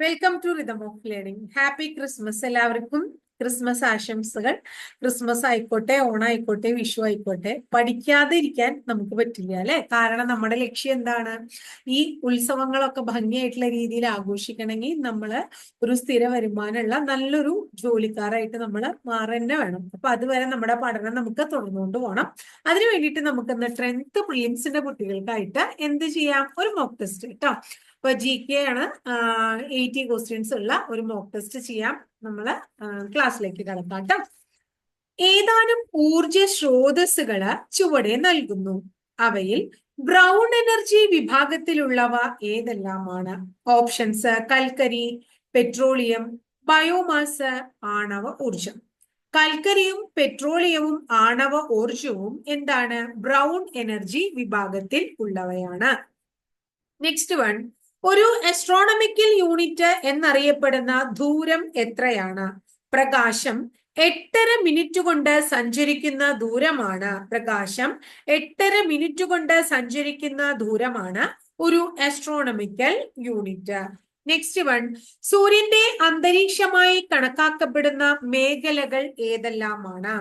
Welcome to rhythm of learning. Happy Christmas. എല്ലാവർക്കും Christmas ആശംസകൾ. Christmas ആയിക്കോട്ടെ, ഓണായിക്കോട്ടെ, വിഷു ആയിക്കോട്ടെ, പഠിക്കാതെ ഇരിക്കാൻ നമുക്ക് പറ്റില്ല അല്ലെ. കാരണം നമ്മുടെ ലക്ഷ്യം എന്താണ്? ഈ ഉത്സവങ്ങളൊക്കെ ഭംഗിയായിട്ടുള്ള രീതിയിൽ ആഘോഷിക്കണമെങ്കിൽ നമ്മള് ഒരു സ്ഥിര വരുമാനമുള്ള നല്ലൊരു ജോലിക്കാരായിട്ട് നമ്മൾ മാറന്നെ വേണം. അപ്പൊ അതുവരെ നമ്മുടെ പഠനം നമുക്ക് തുടർന്നുകൊണ്ട് പോകണം. അതിനു വേണ്ടിയിട്ട് നമുക്ക് ഇന്ന് 10th പ്രിലിംസിന്റെ കുട്ടികൾക്കായിട്ട് എന്ത് ചെയ്യാം? ഒരു മോക്ക് ടെസ്റ്റ് കേട്ടോ. അപ്പൊ GK ആണ്. 80 ക്വസ്റ്റ്യൻസ് ഉള്ള ഒരു മോക്ക് ടെസ്റ്റ് ചെയ്യാം. നമ്മള് ക്ലാസ്സിലേക്ക് കടക്കാം കേട്ടോ. ഏതാനും ഊർജ സ്രോതസ്സുകള് ചുവടെ നൽകുന്നു. അവയിൽ ബ്രൗൺ എനർജി വിഭാഗത്തിലുള്ളവ ഏതെല്ലാമാണ്? ഓപ്ഷൻസ്: കൽക്കരി, പെട്രോളിയം, ബയോമാസ്, ആണവ ഊർജം. കൽക്കരിയും പെട്രോളിയവും ആണവ ഊർജവും എന്താണ്? ബ്രൗൺ എനർജി വിഭാഗത്തിൽ ഉള്ളവയാണ്. നെക്സ്റ്റ് വൺ, ഒരു ആസ്ട്രോണമിക്കൽ യൂണിറ്റ് എന്നറിയപ്പെടുന്ന ദൂരം എത്രയാണ്? പ്രകാശം 8.5 മിനിറ്റ് കൊണ്ട് സഞ്ചരിക്കുന്ന ദൂരമാണ്. പ്രകാശം 8.5 മിനിറ്റ് കൊണ്ട് സഞ്ചരിക്കുന്ന ദൂരമാണ് ഒരു ആസ്ട്രോണമിക്കൽ യൂണിറ്റ്. നെക്സ്റ്റ് വൺ, സൂര്യന്റെ അന്തരീക്ഷമായി കണക്കാക്കപ്പെടുന്ന മേഖലകൾ ഏതെല്ലാമാണ്?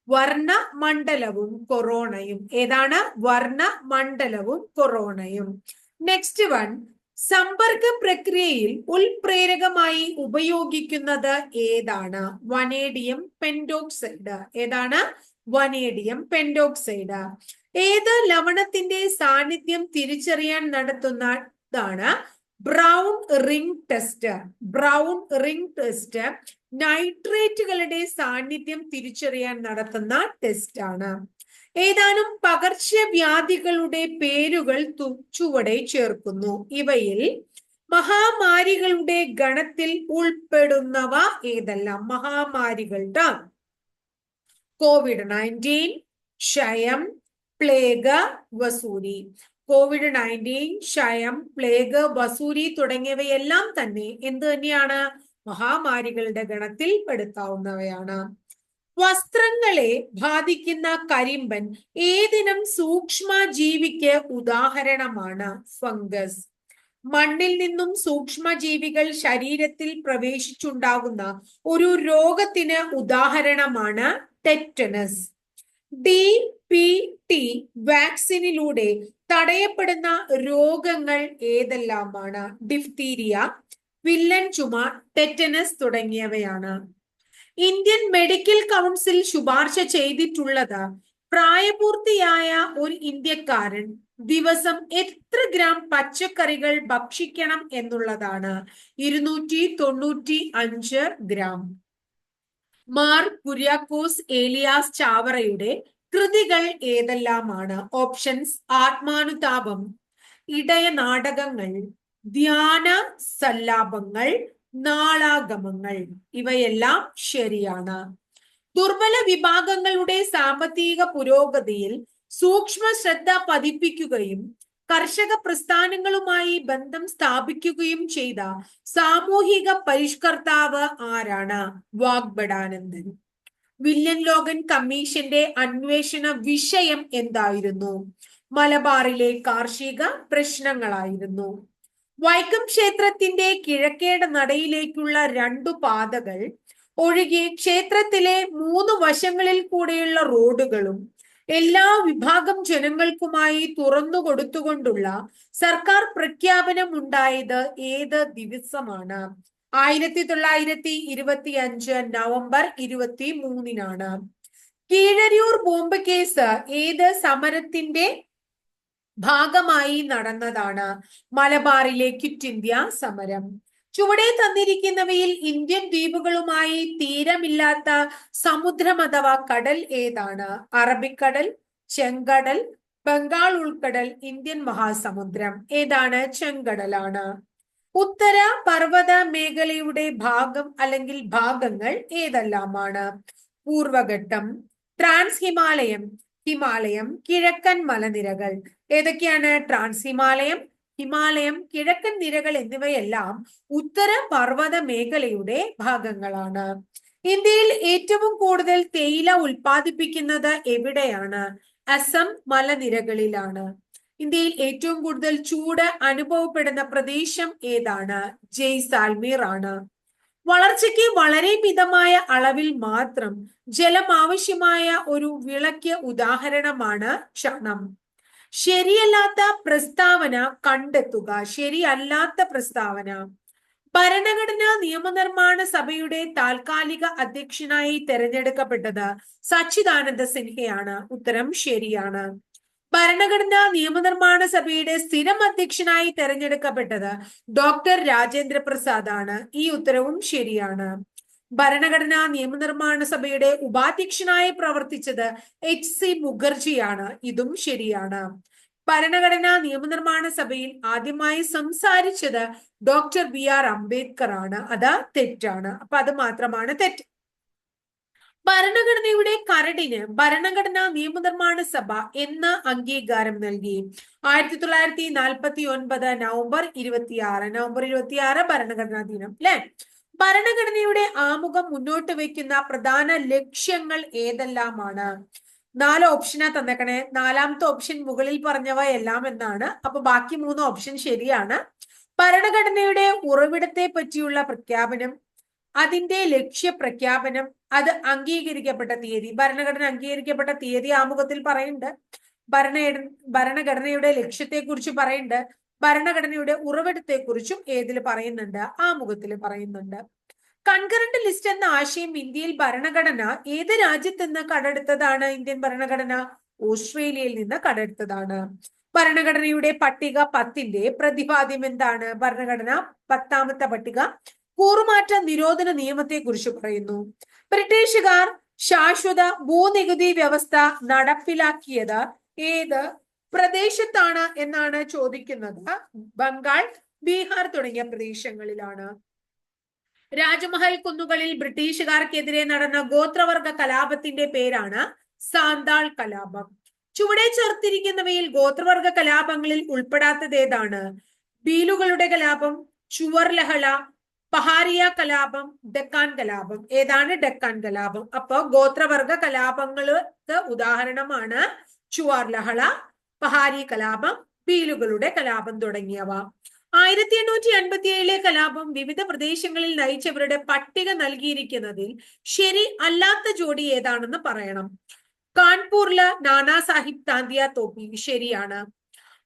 വർണ്ണമണ്ഡലവും കൊറോണയും. ഏതാണ്? വർണ്ണമണ്ഡലവും കൊറോണയും. നെക്സ്റ്റ് വൺ, സമ്പർക്ക പ്രക്രിയയിൽ ഉൽപ്രേരകമായി ഉപയോഗിക്കുന്നത് ഏതാണ്? Vanadium pentoxide. ഏതാണ്? Vanadium pentoxide. ഏത് ലവണത്തിന്റെ സാന്നിധ്യം തിരിച്ചറിയാൻ നടത്തുന്നതാണ് brown ring test? Brown ring test നൈട്രേറ്റുകളുടെ സാന്നിധ്യം തിരിച്ചറിയാൻ നടത്തുന്ന ടെസ്റ്റ് ആണ്. ഏതാനും പകർച്ചവ്യാധികളുടെ പേരുകൾ ചുവടെ ചേർക്കുന്നു. ഇവയിൽ മഹാമാരികളുടെ ഗണത്തിൽ ഉൾപ്പെടുന്നവ ഏതെല്ലാം? മഹാമാരികൾ: COVID-19, ക്ഷയം, പ്ലേഗ്, വസൂരി. COVID-19, ക്ഷയം, പ്ലേഗ്, വസൂരി തുടങ്ങിയവയെല്ലാം തന്നെ എന്ത് തന്നെയാണ്? മഹാമാരികളുടെ ഗണത്തിൽ പെടുത്താവുന്നവയാണ്. വസ്ത്രങ്ങളെ ബാധിക്കുന്ന കരിമ്പൻ ഏതിനം സൂക്ഷ്മ ജീവിക്ക് ഉദാഹരണമാണ്? ഫംഗസ്. മണ്ണിൽ നിന്നും സൂക്ഷ്മജീവികൾ ശരീരത്തിൽ പ്രവേശിച്ചുണ്ടാകുന്ന ഒരു രോഗത്തിന് ഉദാഹരണമാണ് ടെറ്റനസ്. DPT വാക്സിനിലൂടെ തടയപ്പെടുന്ന രോഗങ്ങൾ ഏതെല്ലാമാണ്? ഡിഫ്തീരിയ, വില്ലൻ ചുമ, ടെറ്റനസ് തുടങ്ങിയവയാണ്. ഇന്ത്യൻ മെഡിക്കൽ കൗൺസിൽ ശുപാർശ ചെയ്തിട്ടുള്ളത് പ്രായപൂർത്തിയായ ഒരു ഇന്ത്യക്കാരൻ ദിവസം എത്ര ഗ്രാം പച്ചക്കറികൾ ഭക്ഷിക്കണം എന്നുള്ളതാണ്. 295 ഗ്രാം. മാർ കുര്യാക്കോസ് ഏലിയാസ് ചാവറയുടെ കൃതികൾ ഏതെല്ലാമാണ്? ഓപ്ഷൻസ്: ആത്മാനുതാപം, ഇടയ നാടകങ്ങൾ, ധ്യാന സല്ലാപങ്ങൾ, നാളാഗമങ്ങൾ. ഇവയെല്ലാം ശരിയാണ്. ദുർബല വിഭാഗങ്ങളുടെ സാമ്പത്തിക പുരോഗതിയിൽ സൂക്ഷ്മ ശ്രദ്ധ പതിപ്പിക്കുകയും കർഷക പ്രസ്ഥാനങ്ങളുമായി ബന്ധം സ്ഥാപിക്കുകയും ചെയ്ത സാമൂഹിക പരിഷ്കർത്താവ് ആരാണ്? വാഗ്ബടാനന്ദൻ. വില്യം ലോഗൻ കമ്മീഷന്റെ അന്വേഷണ വിഷയം എന്തായിരുന്നു? മലബാറിലെ കാർഷിക പ്രശ്നങ്ങളായിരുന്നു. വൈക്കം ക്ഷേത്രത്തിന്റെ കിഴക്കേട നടയിലേക്കുള്ള 2 പാതകൾ ഒഴികെ ക്ഷേത്രത്തിലെ 3 വശങ്ങളിൽ കൂടെയുള്ള റോഡുകളും എല്ലാ വിഭാഗം ജനങ്ങൾക്കുമായി തുറന്നു കൊടുത്തുകൊണ്ടുള്ള സർക്കാർ പ്രഖ്യാപനം ഉണ്ടായത് ഏത് ദിവസമാണ്? 1925 നവംബർ 23-നാണ്. കീഴരിയൂർ ബോംബ് കേസ് ഏത് സമരത്തിന്റെ ഭാഗമായി നടന്നതാണ്? മലബാറിലെ ക്വിറ്റ് ഇന്ത്യ സമരം. ചുവടെ തന്നിരിക്കുന്നവയിൽ ഇന്ത്യൻ ദ്വീപുകളുമായി തീരമില്ലാത്ത സമുദ്രം അഥവാ കടൽ ഏതാണ്? അറബിക്കടൽ, ചെങ്കടൽ, ബംഗാൾ ഉൾക്കടൽ, ഇന്ത്യൻ മഹാസമുദ്രം. ഏതാണ്? ചെങ്കടലാണ്. ഉത്തര പർവ്വത മേഖലയുടെ ഭാഗം അല്ലെങ്കിൽ ഭാഗങ്ങൾ ഏതെല്ലാമാണ്? പൂർവഘട്ടം, ട്രാൻസ് ഹിമാലയം, ഹിമാലയം, കിഴക്കൻ മലനിരകൾ. ഏതൊക്കെയാണ്? ട്രാൻസ് ഹിമാലയം, ഹിമാലയം, കിഴക്കൻ നിരകൾ എന്നിവയെല്ലാം ഉത്തര പർവ്വത മേഖലയുടെ ഭാഗങ്ങളാണ്. ഇന്ത്യയിൽ ഏറ്റവും കൂടുതൽ തേയില ഉൽപ്പാദിപ്പിക്കുന്നത് എവിടെയാണ്? അസം മലനിരകളിലാണ്. ഇന്ത്യയിൽ ഏറ്റവും കൂടുതൽ ചൂട് അനുഭവപ്പെടുന്ന പ്രദേശം ഏതാണ്? ജയ്സാൽമീർ ആണ്. വളർച്ചയ്ക്ക് വളരെ മിതമായ അളവിൽ മാത്രം ജലം ആവശ്യമായ ഒരു വിളയ്ക്ക് ഉദാഹരണമാണ് ചണം. ശരിയല്ലാത്ത പ്രസ്താവന കണ്ടെത്തുക. ശരിയല്ലാത്ത പ്രസ്താവന. ഭരണഘടനാ നിയമനിർമ്മാണ സഭയുടെ താൽക്കാലിക അധ്യക്ഷനായി തെരഞ്ഞെടുക്കപ്പെട്ടത് സച്ചിദാനന്ദ സിൻഹയാണ്. ഉത്തരം ശരിയാണ്. ഭരണഘടനാ നിയമനിർമ്മാണ സഭയുടെ സ്ഥിരം അധ്യക്ഷനായി തെരഞ്ഞെടുക്കപ്പെട്ടത് ഡോക്ടർ രാജേന്ദ്ര പ്രസാദ് ആണ്. ഈ ഉത്തരവും ശരിയാണ്. ഭരണഘടനാ നിയമനിർമ്മാണ സഭയുടെ ഉപാധ്യക്ഷനായി പ്രവർത്തിച്ചത് HC മുഖർജിയാണ്. ഇതും ശരിയാണ്. ഭരണഘടനാ നിയമനിർമ്മാണ സഭയിൽ ആദ്യമായി സംസാരിച്ചത് ഡോക്ടർ BR അംബേദ്കർ ആണ്. അത് തെറ്റാണ്. അപ്പൊ അത് മാത്രമാണ് തെറ്റ്. ഭരണഘടനയുടെ കരടിന് ഭരണഘടനാ നിയമനിർമ്മാണ സഭ എന്ന അംഗീകാരം നൽകി? 1949 നവംബർ 26. നവംബർ 26 ഭരണഘടനാ ദിനം അല്ലെ? ഭരണഘടനയുടെ ആമുഖം മുന്നോട്ട് വയ്ക്കുന്ന പ്രധാന ലക്ഷ്യങ്ങൾ ഏതെല്ലാമാണ്? 4 ഓപ്ഷനാ തന്നേക്കണേ. 4ാമത്തെ ഓപ്ഷൻ മുകളിൽ പറഞ്ഞവ എല്ലാം എന്നാണ്. അപ്പൊ ബാക്കി 3 ഓപ്ഷൻ ശരിയാണ്. ഭരണഘടനയുടെ ഉറവിടത്തെ പറ്റിയുള്ള പ്രഖ്യാപനം, അതിന്റെ ലക്ഷ്യ പ്രഖ്യാപനം, അത് അംഗീകരിക്കപ്പെട്ട തീയതി. ഭരണഘടന അംഗീകരിക്കപ്പെട്ട തീയതി ആമുഖത്തിൽ പറയുന്നുണ്ട്. ഭരണഘടനയുടെ ലക്ഷ്യത്തെക്കുറിച്ച് പറയുന്നുണ്ട്. ഭരണഘടനയുടെ ഉറവിടത്തെക്കുറിച്ചും ഏതിൽ പറയുന്നുണ്ട്? ആമുഖത്തിൽ പറയുന്നുണ്ട്. കൺകറന്റ് ലിസ്റ്റ് എന്ന ആശയം ഇന്ത്യയിൽ ഭരണഘടന ഏത് രാജ്യത്ത് നിന്ന് കടമെടുത്തതാണ്? ഇന്ത്യൻ ഭരണഘടന ഓസ്ട്രേലിയയിൽ നിന്ന് കടമെടുത്തതാണ്. ഭരണഘടനയുടെ പട്ടിക 10ന്റെ പ്രതിപാദ്യം എന്താണ്? ഭരണഘടന 10ാമത്തെ പട്ടിക കൂറുമാറ്റ നിരോധന നിയമത്തെ കുറിച്ച് പറയുന്നു. ബ്രിട്ടീഷുകാർ ശാശ്വത ഭൂനികുതി വ്യവസ്ഥ നടപ്പിലാക്കിയത് ഏത് പ്രദേശത്താണ് എന്നാണ് ചോദിക്കുന്നത്. ബംഗാൾ, ബീഹാർ തുടങ്ങിയ പ്രദേശങ്ങളിലാണ്. രാജ്മഹൽ കുന്നുകളിൽ ബ്രിട്ടീഷുകാർക്കെതിരെ നടന്ന ഗോത്രവർഗ കലാപത്തിന്റെ പേരാണ് സാന്താൾ കലാപം. ചുവടെ ചേർത്തിരിക്കുന്നവയിൽ ഗോത്രവർഗ കലാപങ്ങളിൽ ഉൾപ്പെടാത്തത് ഏതാണ്? ബീലുകളുടെ കലാപം, ചുവർ ലഹള, പഹാരിയ കലാപം, ഡെക്കാൻ കലാപം. ഏതാണ് ഡെക്കാൻ കലാപം? അപ്പൊ ഗോത്രവർഗ കലാപങ്ങൾക്ക് ഉദാഹരണമാണ് ചുവാർ ലഹള, പഹാരി കലാപം, ബീലുകളുടെ കലാപം തുടങ്ങിയവ. 1857 കലാപം വിവിധ പ്രദേശങ്ങളിൽ നയിച്ചവരുടെ പട്ടിക നൽകിയിരിക്കുന്നതിൽ ശരി അല്ലാത്ത ജോഡി ഏതാണെന്ന് പറയണം. കാൺപൂരില് നാനാ സാഹിബ് താന്തിയ തോപ്പി ശരിയാണ്.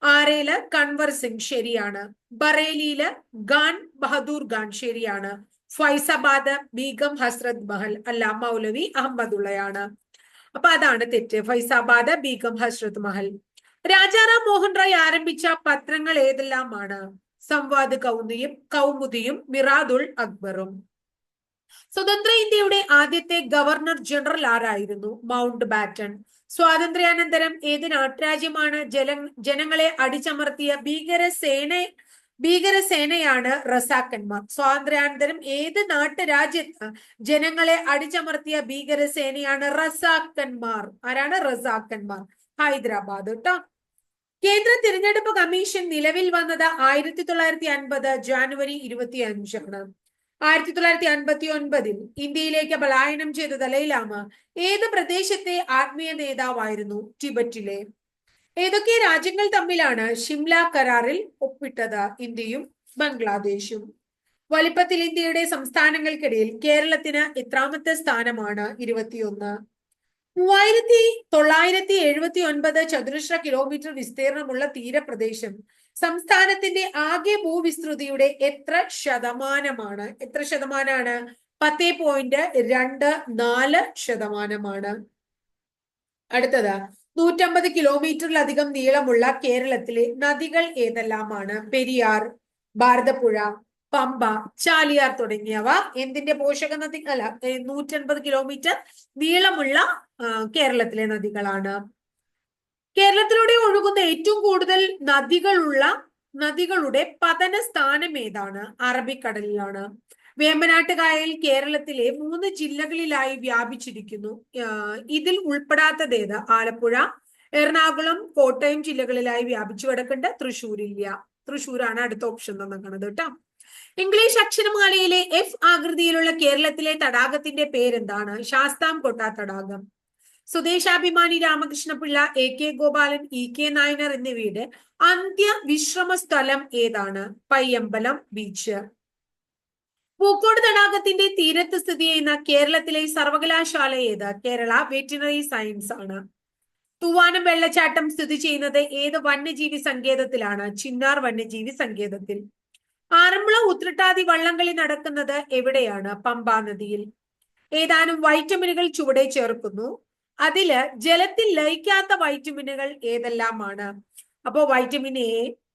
ആരയില് കൻവർ സിംഗ് ശരിയാണ്. ബറേലിയില് ഖാൻ ബഹദൂർ ഖാൻ ശരിയാണ്. ഫൈസാബാദ് ബീഗം ഹസ്രത് മഹൽ അല്ല, മൗലവി അഹമ്മദുള്ളയാണ്. അപ്പൊ അതാണ് തെറ്റ്. ഫൈസാബാദ് ബീഗം ഹസ്രത് മഹൽ. രാജാറാം മോഹൻ റായ് ആരംഭിച്ച പത്രങ്ങൾ ഏതെല്ലാമാണ്? സംവാദ് കൗമുദിയും മിറാദുൾ അക്ബറും. സ്വതന്ത്ര ഇന്ത്യയുടെ ആദ്യത്തെ ഗവർണർ ജനറൽ ആരായിരുന്നു? Mountbatten. സ്വാതന്ത്ര്യാനന്തരം ഏത് നാട്ടുരാജ്യമാണ് ജനങ്ങളെ അടിച്ചമർത്തിയ ഭീകരസേനയാണ് റസാക്കന്മാർ. സ്വാതന്ത്ര്യാനന്തരം ഏത് നാട്ടുരാജ്യത്ത് ജനങ്ങളെ അടിച്ചമർത്തിയ ഭീകരസേനയാണ്? റസാക്കന്മാർ. ആരാണ്? റസാക്കന്മാർ. ഹൈദരാബാദ് കേട്ടോ. കേന്ദ്ര തിരഞ്ഞെടുപ്പ് കമ്മീഷൻ നിലവിൽ വന്നത് 1950 ജാനുവരി 25ആണ്. 1959 ഇന്ത്യയിലേക്ക് പലായനം ചെയ്ത ദലൈലാമ ഏത് പ്രദേശത്തെ ആത്മീയ നേതാവായിരുന്നു? ടിബറ്റിലെ. ഏതൊക്കെ രാജ്യങ്ങൾ തമ്മിലാണ് ഷിംല കരാറിൽ ഒപ്പിട്ടത്? ഇന്ത്യയും ബംഗ്ലാദേശും. വലിപ്പത്തിൽ ഇന്ത്യയുടെ സംസ്ഥാനങ്ങൾക്കിടയിൽ കേരളത്തിന് എത്രാമത്തെ സ്ഥാനമാണ്? 21. 3979 ചതുരശ്ര കിലോമീറ്റർ വിസ്തീർണമുള്ള തീരപ്രദേശം സംസ്ഥാനത്തിന്റെ ആകെ ഭൂവിസ്തൃതിയുടെ എത്ര ശതമാനമാണ്? എത്ര ശതമാനമാണ്? 10.24%. അടുത്തത് 150 കിലോമീറ്ററിലധികം നീളമുള്ള കേരളത്തിലെ നദികൾ ഏതെല്ലാമാണ്? പെരിയാർ, ഭാരതപ്പുഴ, പമ്പ, ചാലിയാർ തുടങ്ങിയവ എന്തിന്റെ പോഷക നദി അല്ല 150 കിലോമീറ്റർ നീളമുള്ള കേരളത്തിലെ നദികളാണ്. കേരളത്തിലൂടെ ഒഴുകുന്ന ഏറ്റവും കൂടുതൽ നദികളുടെ പതന സ്ഥാനം ഏതാണ്? അറബിക്കടലിലാണ്. വേമ്പനാട്ട് കായൽ കേരളത്തിലെ 3 ജില്ലകളിലായി വ്യാപിച്ചിരിക്കുന്നു. ഇതിൽ ഉൾപ്പെടാത്തത് ഏത്? ആലപ്പുഴ, എറണാകുളം, കോട്ടയം ജില്ലകളിലായി വ്യാപിച്ചു കിടക്കുന്നുണ്ട്. തൃശ്ശൂരില്ല. തൃശ്ശൂരാണ് അടുത്ത ഓപ്ഷൻ തന്നിരിക്കുന്നത് കേട്ടോ. ഇംഗ്ലീഷ് അക്ഷരമാലയിലെ F ആകൃതിയിലുള്ള കേരളത്തിലെ തടാകത്തിന്റെ പേരെന്താണ്? ശാസ്താംകോട്ട തടാകം. സ്വദേശാഭിമാനി രാമകൃഷ്ണപിള്ള, AK ഗോപാലൻ, EK നായനാർ എന്നിവയുടെ അന്ത്യ വിശ്രമ സ്ഥലം ഏതാണ്? പയ്യമ്പലം ബീച്ച്. പൂക്കോട് തടാകത്തിന്റെ തീരത്ത് സ്ഥിതി ചെയ്യുന്ന കേരളത്തിലെ സർവകലാശാല ഏത്? കേരള വെറ്റിനറി സയൻസ് ആണ്. തൂവാനം വെള്ളച്ചാട്ടം സ്ഥിതി ചെയ്യുന്നത് ഏത് വന്യജീവി സങ്കേതത്തിലാണ്? ചിന്നാർ വന്യജീവി സങ്കേതത്തിൽ. ആറന്മുള ഉത്രട്ടാതി വള്ളംകളി നടക്കുന്നത് എവിടെയാണ്? പമ്പാ നദിയിൽ. ഏതാനും വൈറ്റമിനുകൾ ചുവടെ ചേർക്കുന്നു. അതില് ജലത്തിൽ ലയിക്കാത്ത വൈറ്റമിനുകൾ ഏതെല്ലാമാണ്? അപ്പോ vitamin A,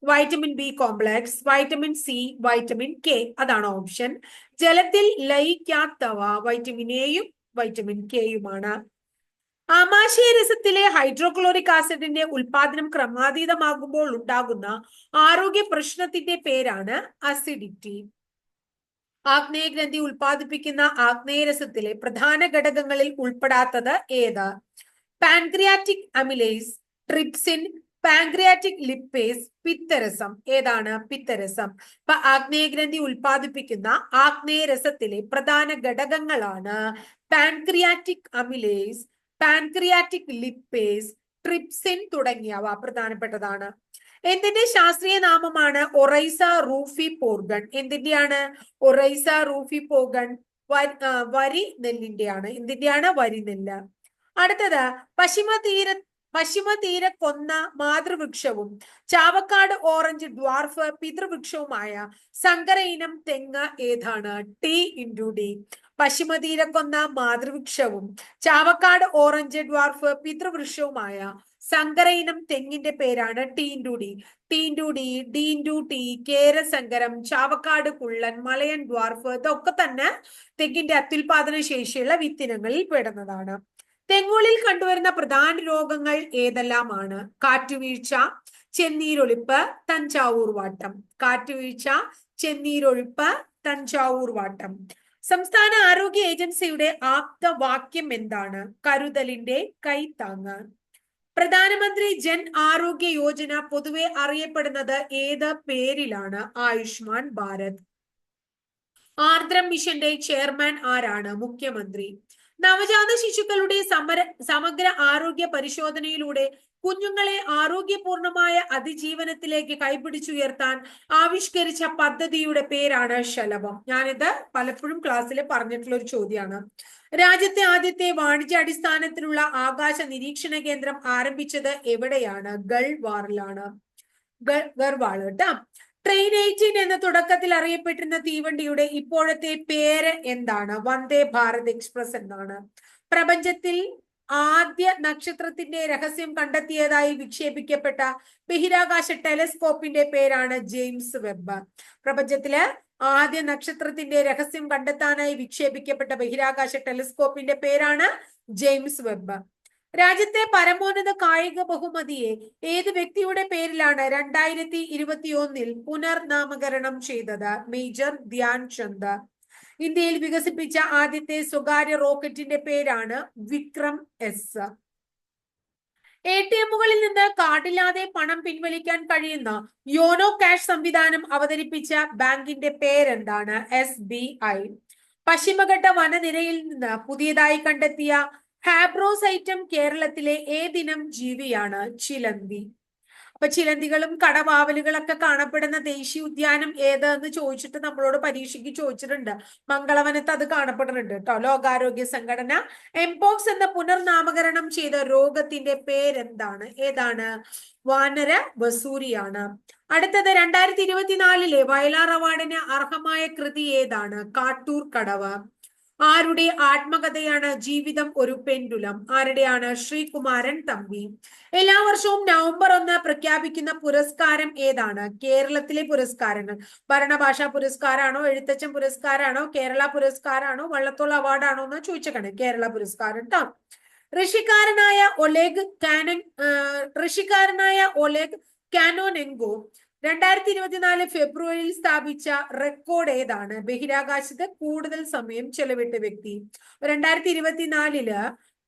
vitamin B complex, vitamin C, vitamin K. അതാണ് ഓപ്ഷൻ. ജലത്തിൽ ലയിക്കാത്തവ വൈറ്റമിൻ എയും വൈറ്റമിൻ കെയുമാണ്. ആമാശയരസത്തിലെ ഹൈഡ്രോക്ലോറിക് ആസിഡിന്റെ ഉൽപാദനം ക്രമാതീതമാകുമ്പോൾ ഉണ്ടാകുന്ന ആരോഗ്യ പ്രശ്നത്തിന്റെ പേരാണ് അസിഡിറ്റി. ആഗ്നേയഗ്രന്ഥി ഉൽപ്പാദിപ്പിക്കുന്ന ആഗ്നേയരസത്തിലെ പ്രധാന ഘടകങ്ങളിൽ ഉൾപ്പെടാത്തത് ഏത്? Pancreatic amylase, trypsin, pancreatic lipase, പിത്തരസം. ഏതാണ്? പിത്തരസം. അപ്പൊ ആഗ്നേയഗ്രന്ഥി ഉൽപ്പാദിപ്പിക്കുന്ന ആഗ്നേയരസത്തിലെ പ്രധാന ഘടകങ്ങളാണ് pancreatic amylase, pancreatic lipase, trypsin തുടങ്ങിയവ പ്രധാനപ്പെട്ടതാണ്. എന്തിന്റെ ശാസ്ത്രീയ നാമമാണ് ഒറൈസ റൂഫി പോർഗൺ? എന്തിന്റെയാണ്? ഒറൈസ റൂഫി പോർഗൺ വരി നെല്ലിന്റെയാണ്. എന്തിന്റെയാണ്? വരി നെല്ല്. അടുത്തത് പശ്ചിമതീര കൊന്ന മാതൃവൃക്ഷവും ചാവക്കാട് ഓറഞ്ച് ഡ്വാർഫ് പിതൃവൃക്ഷവുമായ സങ്കര ഇനം തെങ്ങ് ഏതാണ്? T*D. പശ്ചിമതീര കൊന്ന മാതൃവൃക്ഷവും ചാവക്കാട് ഓറഞ്ച് ഡ്വാർഫ് പിതൃവൃക്ഷവുമായ സങ്കര ഇനം തെങ്ങിന്റെ പേരാണ് T*D. D*T, കേരസങ്കരം, ചാവക്കാട് കുള്ളൻ, മലയൻ ഡ്വാർഫ് ഇതൊക്കെ തന്നെ തെങ്ങിന്റെ അത്യുൽപാദന ശേഷിയുള്ള വിത്തിനങ്ങളിൽ പെടുന്നതാണ്. തെങ്ങുകളിൽ കണ്ടുവരുന്ന പ്രധാന രോഗങ്ങൾ ഏതെല്ലാമാണ്? കാറ്റുവീഴ്ച, ചെന്നീരൊലിപ്പ്, തഞ്ചാവൂർ വാട്ടം. കാറ്റുവീഴ്ച, ചെന്നീരൊലിപ്പ്, തഞ്ചാവൂർ വാട്ടം. സംസ്ഥാന ആരോഗ്യ ഏജൻസിയുടെ ആപ്തവാക്യം എന്താണ്? കരുതലിന്റെ കൈത്താങ്ങ്. പ്രധാനമന്ത്രി ജൻ ആരോഗ്യ യോജന പൊതുവെ അറിയപ്പെടുന്നത് ഏത് പേരിലാണ്? ആയുഷ്മാൻ ഭാരത്. ആർദ്രം മിഷന്റെ ചെയർമാൻ ആരാണ്? മുഖ്യമന്ത്രി. നവജാത ശിശുക്കളുടെ സമഗ്ര ആരോഗ്യ പരിശോധനയിലൂടെ കുഞ്ഞുങ്ങളെ ആരോഗ്യപൂർണമായ അതിജീവനത്തിലേക്ക് കൈപിടിച്ചുയർത്താൻ ആവിഷ്കരിച്ച പദ്ധതിയുടെ പേരാണ് ശലഭം. ഞാനിത് പലപ്പോഴും ക്ലാസ്സിൽ പറഞ്ഞിട്ടുള്ള ഒരു ചോദ്യമാണ്. രാജ്യത്തെ ആദ്യത്തെ വാണിജ്യാടിസ്ഥാനത്തിലുള്ള ആകാശ നിരീക്ഷണ കേന്ദ്രം ആരംഭിച്ചത് എവിടെയാണ്? ഗൾവാറിലാണ്. ഗർവാള് കേട്ടോ. ട്രെയിൻ 18 എന്ന തുടക്കത്തിൽ അറിയപ്പെട്ടിരുന്ന തീവണ്ടിയുടെ ഇപ്പോഴത്തെ പേര് എന്താണ്? വന്ദേ ഭാരത് എക്സ്പ്രസ് എന്നാണ്. പ്രപഞ്ചത്തിൽ ആദ്യ നക്ഷത്രത്തിന്റെ രഹസ്യം കണ്ടെത്തിയതായി വിക്ഷേപിക്കപ്പെട്ട ബഹിരാകാശ ടെലസ്കോപ്പിന്റെ പേരാണ് ജെയിംസ് വെബ്. പ്രപഞ്ചത്തില് ആദ്യ നക്ഷത്രത്തിന്റെ രഹസ്യം കണ്ടെത്താനായി വിക്ഷേപിക്കപ്പെട്ട ബഹിരാകാശ ടെലസ്കോപ്പിന്റെ പേരാണ് ജെയിംസ് വെബ്. രാജ്യത്തെ പരമോന്നത കായിക ബഹുമതിയെ ഏത് വ്യക്തിയുടെ പേരിലാണ് 2021 പുനർനാമകരണം ചെയ്തത്? മേജർ ധ്യാൻ ചന്ദ്. ഇന്ത്യയിൽ വികസിപ്പിച്ച ആദ്യത്തെ സ്വകാര്യ റോക്കറ്റിന്റെ പേരാണ് വിക്രം S. ATMകളിൽ നിന്ന് കാർഡില്ലാതെ പണം പിൻവലിക്കാൻ കഴിയുന്ന യോനോ ക്യാഷ് സംവിധാനം അവതരിപ്പിച്ച ബാങ്കിന്റെ പേരെന്താണ്? SBI. പശ്ചിമഘട്ട വനനിരയിൽ നിന്ന് പുതിയതായി കണ്ടെത്തിയ ഹാബ്രോസൈറ്റം കേരളത്തിലെ ഏതിനം ജീവിയാണ്? ചിലന്തി. അപ്പൊ ചിലന്തികളും കടവാവലുകളൊക്കെ കാണപ്പെടുന്ന ദേശീയ ഉദ്യാനം ഏത് എന്ന് ചോദിച്ചിട്ട് നമ്മളോട് പരീക്ഷയ്ക്ക് ചോദിച്ചിട്ടുണ്ട്. മംഗളവനത്ത് അത് കാണപ്പെടുന്നുണ്ട് കേട്ടോ. ലോകാരോഗ്യ സംഘടന എംപോക്സ് എന്ന പുനർനാമകരണം ചെയ്ത രോഗത്തിന്റെ പേരെന്താണ്? ഏതാണ്? വാനര വസൂരിയാണ്. അടുത്തത് 2024 വയലാർ അവാർഡിന് അർഹമായ കൃതി ഏതാണ്? കാട്ടൂർ കടവ്. ആരുടെ ആത്മകഥയാണ് ജീവിതം ഒരു പെൻഡുലം? ആരുടെയാണ്? ശ്രീകുമാരൻ തമ്പി. എല്ലാ വർഷവും നവംബർ 1 പ്രഖ്യാപിക്കുന്ന പുരസ്കാരം ഏതാണ്? കേരളത്തിലെ പുരസ്കാരങ്ങൾ. ഭരണഭാഷാ പുരസ്കാരാണോ, എഴുത്തച്ഛൻ പുരസ്കാരാണോ, കേരള പുരസ്കാരാണോ, വള്ളത്തോൾ അവാർഡാണോ എന്ന് ചോദിച്ചേക്കണേ. കേരള പുരസ്കാരം ട്ടോ. ഋഷിക്കാരനായ ഒലേഗ് കാനോനെങ്കോ 2024 ഫെബ്രുവരിയിൽ സ്ഥാപിച്ച റെക്കോർഡ് ഏതാണ്? ബഹിരാകാശത്ത് കൂടുതൽ സമയം ചെലവിട്ട വ്യക്തി. 2024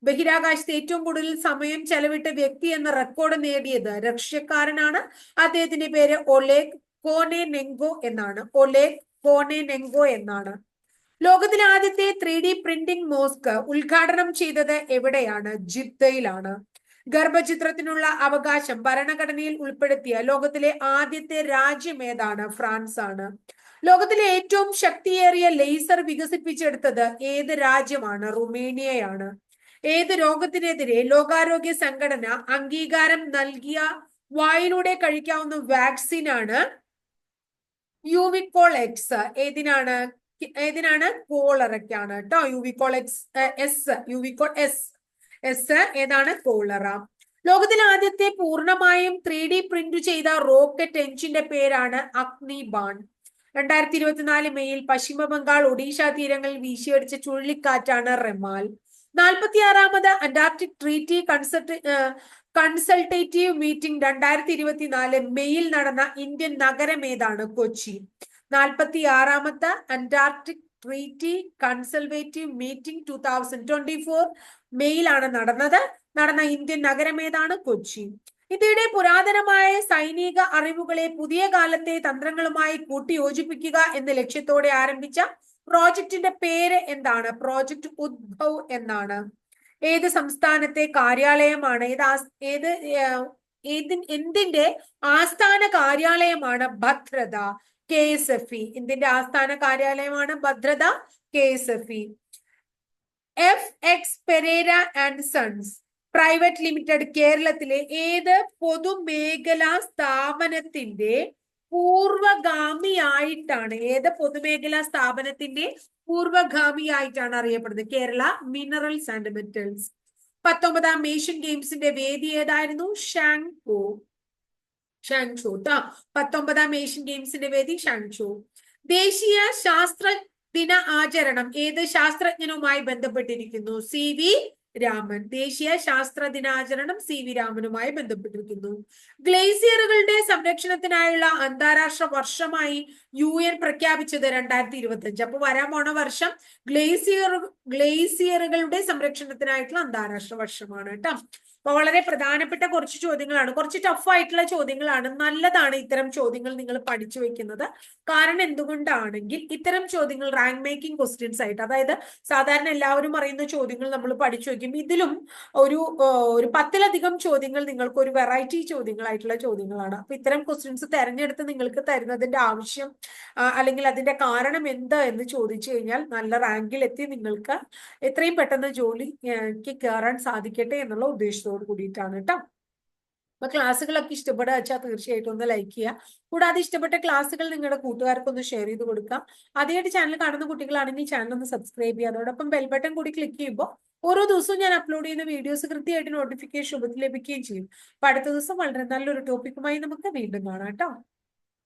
ബഹിരാകാശത്ത് ഏറ്റവും കൂടുതൽ സമയം ചെലവിട്ട വ്യക്തി എന്ന റെക്കോർഡ് നേടിയത് റഷ്യക്കാരനാണ്. അദ്ദേഹത്തിന്റെ പേര് ഒലേഗ് കോനെനെങ്കോ എന്നാണ്. ഒലേഗ് കോനെനെങ്കോ എന്നാണ്. ലോകത്തിലെ ആദ്യത്തെ 3D പ്രിന്റിംഗ് മോസ്ക് ഉദ്ഘാടനം ചെയ്തത് എവിടെയാണ്? ജിദ്ദയിലാണ്. ഗർഭചിത്രത്തിനുള്ള അവകാശം ഭരണഘടനയിൽ ഉൾപ്പെടുത്തിയ ലോകത്തിലെ ആദ്യത്തെ രാജ്യം ഏതാണ്? ഫ്രാൻസ് ആണ്. ലോകത്തിലെ ഏറ്റവും ശക്തിയേറിയ ലേസർ വികസിപ്പിച്ചെടുത്തത് ഏത് രാജ്യമാണ്? റുമേനിയയാണ്. ഏത് രോഗത്തിനെതിരെ ലോകാരോഗ്യ സംഘടന അംഗീകാരം നൽകിയ വായിലൂടെ കഴിക്കാവുന്ന വാക്സിൻ ആണ് യുവിക്കോൾ എക്സ്? ഏതിനാണ് കോളറയ്ക്കാണ് കേട്ടോ. യുവിക്കോൾ എസ് ഏതാണ്? കോളറ. ലോകത്തിലെ ആദ്യത്തെ പൂർണ്ണമായും 3D പ്രിന്റ് ചെയ്ത റോക്കറ്റ് എഞ്ചിന്റെ പേരാണ് അഗ്നിബാൺ. 2024 മെയ്യിൽ പശ്ചിമ ബംഗാൾ ഒഡീഷ തീരങ്ങളിൽ വീശിയടിച്ച ചുഴലിക്കാറ്റാണ് റെമാൽ. 46ാമത് അന്റാർട്ടിക് ട്രീറ്റി കൺസൾട്ടേറ്റീവ് മീറ്റിംഗ് 2024 മെയ്യിൽ നടന്ന ഇന്ത്യൻ നഗരം ഏതാണ്? കൊച്ചി. 46ാമത്തെ അന്റാർട്ടിക് ട്രീറ്റി കൺസൾട്ടേറ്റീവ് മീറ്റിംഗ് 2024 മെയ്യിലാണ് നടന്ന ഇന്ത്യൻ നഗരം ഏതാണ്? കൊച്ചി. ഇന്ത്യയുടെ പുരാതനമായ സൈനിക അറിവുകളെ പുതിയ കാലത്തെ തന്ത്രങ്ങളുമായി കൂട്ടിയോജിപ്പിക്കുക എന്ന ലക്ഷ്യത്തോടെ ആരംഭിച്ച പ്രോജക്റ്റിന്റെ പേര് എന്താണ്? പ്രോജക്ട് ഉദ്ഭവ് എന്നാണ്. ഏത് സംസ്ഥാനത്തെ കാര്യാലയമാണ്? എന്തിന്റെ ആസ്ഥാന കാര്യാലയമാണ് ഭദ്രത? KSFE. എന്തിന്റെ ആസ്ഥാന കാര്യാലയമാണ് ഭദ്രത? KSFE. FX Perera and sons private limited കേരളത്തിലെ ഏത് പൊതുമേഖലാ സ്ഥാപനത്തിന്റെ പൂർവഗാമിയായിട്ടാണ്? ഏത് പൊതുമേഖലാ സ്ഥാപനത്തിന്റെ പൂർവഗാമിയായിട്ടാണ് അറിയപ്പെടുന്നത്? Kerala minerals and metals. 19ാം Asian ഗെയിംസിന്റെ വേദി ഏതായിരുന്നു? ഷാങ്ഷോ. 19ാം ഏഷ്യൻ ഗെയിംസിന്റെ വേദി ഷാങ്ഷോ. ദേശീയ ശാസ്ത്ര ദിന ആചരണം ഏത് ശാസ്ത്രജ്ഞനുമായി ബന്ധപ്പെട്ടിരിക്കുന്നു? CV രാമൻ. ദേശീയ ശാസ്ത്ര ദിനാചരണം CV രാമനുമായി ബന്ധപ്പെട്ടിരിക്കുന്നു. ഗ്ലേസിയറുകളുടെ സംരക്ഷണത്തിനായുള്ള അന്താരാഷ്ട്ര വർഷമായി UN പ്രഖ്യാപിച്ചത് 2025. അപ്പൊ വരാൻ പോണ വർഷം ഗ്ലേസിയറുകളുടെ സംരക്ഷണത്തിനായിട്ടുള്ള അന്താരാഷ്ട്ര വർഷമാണ് കേട്ടോ. അപ്പൊ വളരെ പ്രധാനപ്പെട്ട കുറച്ച് ചോദ്യങ്ങളാണ്, കുറച്ച് ടഫ് ആയിട്ടുള്ള ചോദ്യങ്ങളാണ്. നല്ലതാണ് ഇത്തരം ചോദ്യങ്ങൾ നിങ്ങൾ പഠിച്ചു വെക്കുന്നത്. കാരണം എന്തുകൊണ്ടാണെങ്കിൽ ഇത്തരം ചോദ്യങ്ങൾ റാങ്ക് മേക്കിംഗ് ക്വസ്റ്റ്യൻസ് ആയിട്ട്, അതായത് സാധാരണ എല്ലാവരും അറിയുന്ന ചോദ്യങ്ങൾ നമ്മൾ പഠിച്ചു വെക്കും. ഇതിലും ഒരു 10ലധികം ചോദ്യങ്ങൾ നിങ്ങൾക്ക് ഒരു വെറൈറ്റി ചോദ്യങ്ങളായിട്ടുള്ള ചോദ്യങ്ങളാണ്. അപ്പൊ ഇത്തരം ക്വസ്റ്റ്യൻസ് തെരഞ്ഞെടുത്ത് നിങ്ങൾക്ക് തരുന്നതിന്റെ ആവശ്യം അല്ലെങ്കിൽ അതിന്റെ കാരണം എന്താ എന്ന് ചോദിച്ചു കഴിഞ്ഞാൽ നല്ല റാങ്കിൽ എത്തി നിങ്ങൾക്ക് എത്രയും പെട്ടെന്ന് ജോലിക്ക് കയറാൻ സാധിക്കട്ടെ എന്നുള്ള ഉദ്ദേശത്തോട് കൂടിയിട്ടാണ് കേട്ടോ. അപ്പൊ ക്ലാസ്സുകളൊക്കെ ഇഷ്ടപ്പെടുക വെച്ചാൽ തീർച്ചയായിട്ടും ഒന്ന് ലൈക്ക് ചെയ്യുക. കൂടാതെ ഇഷ്ടപ്പെട്ട ക്ലാസ്സുകൾ നിങ്ങളുടെ കൂട്ടുകാർക്കൊന്ന് ഷെയർ ചെയ്ത് കൊടുക്കുക. ആദ്യമായിട്ട് ചാനൽ കാണുന്ന കുട്ടികളാണെങ്കിൽ ചാനൽ ഒന്ന് സബ്സ്ക്രൈബ് ചെയ്യുക. അതോടൊപ്പം ബെൽ ബട്ടൺ കൂടി ക്ലിക്ക് ചെയ്യുമ്പോൾ ഓരോ ദിവസവും ഞാൻ അപ്ലോഡ് ചെയ്യുന്ന വീഡിയോസ് കൃത്യമായിട്ട് നോട്ടിഫിക്കേഷൻ ലഭിക്കുകയും ചെയ്യും. അപ്പൊ അടുത്ത ദിവസം വളരെ നല്ലൊരു ടോപ്പിക്കുമായി നമുക്ക് വീണ്ടും കാണാം കേട്ടോ.